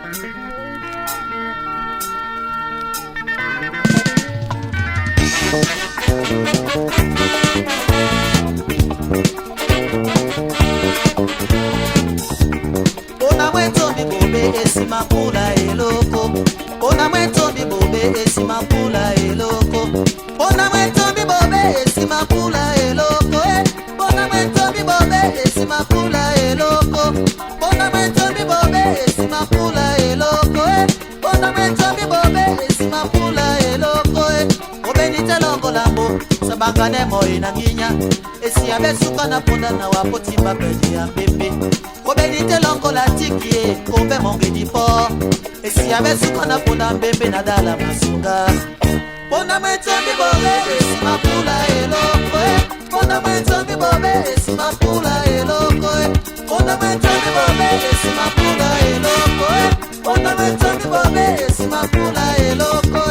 Ona mweto bibobe esimapula eloko. Ona mweto bibobe esimapula eloko. Ona mweto bibobe esimapula eloko. Ona mweto bibobe esimapula eloko. Ona mweto bibobe esimapula eloko. Ona mweto bibobe esimapula eloko. Obenite longo lambo sabangane moi na nginya. Esi abesuka na ponda na wapoti mapeli ya bebe. Obenite longo la tikie obe monge di po. Esi abesuka na ponda mbembe na dala masunga. Ponda mweto bibobe esimapula eloko. Ponda mweto bibobe esimapula eloko. Ponda mweto bibobe esimapula eloko. Ponda mweto bibobe esimapula eloko.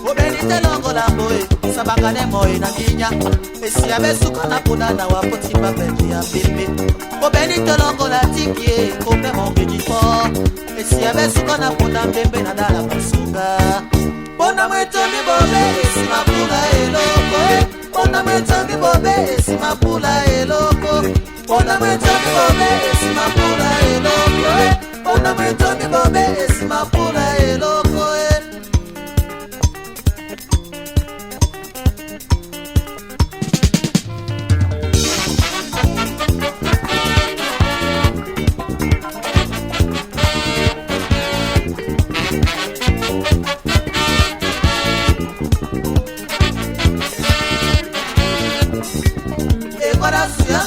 Obenite longo lamboe sabangane moi na nginya. Esi abesuka na ponda na wapoti mapeli ya bebe. Obenite longo la tikie obe monge di po. Esi abesuka na ponda mbembe na dala masunga. Ponda mweto bibobe esimapula eloko. Ponda mweto bibobe esimapula eloko. Ponda mweto bibobe esimapula eloko. Ponda mweto bibobe esimapula eloko.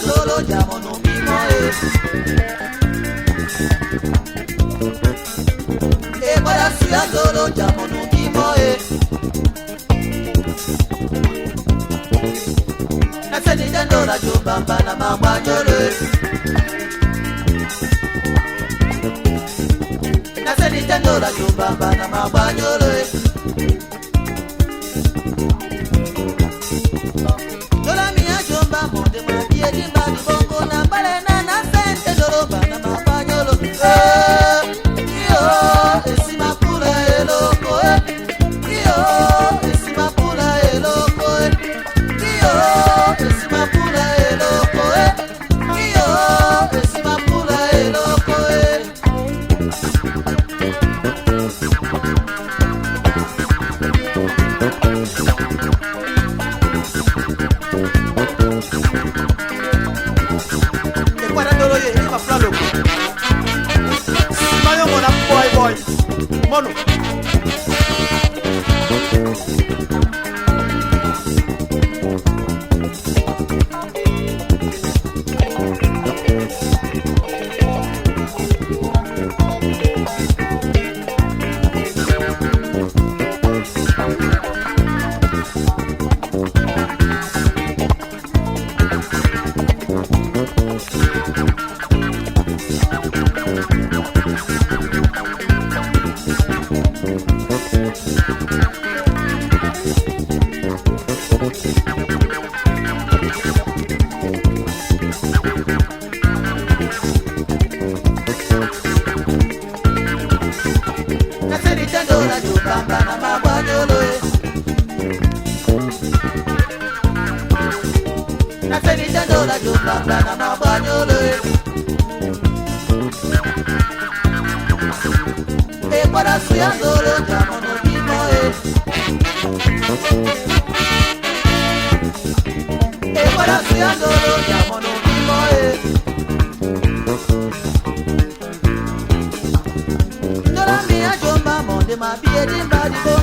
Solo llamo no mismo para solo llamo no mismo na se ni dando la jumba na mama nyole na se ni dando la jumba na mama nyole dola mia jumba monde ma di mani bongo na balena na sente doroba na mapanyolo yo esimapula eloko yo esimapula eloko yo esimapula eloko yo esimapula eloko Mono. Para suyandolo llamo no mismo para suyandolo llamo no mismo no la mia jomba monde ma bie di mbadi bo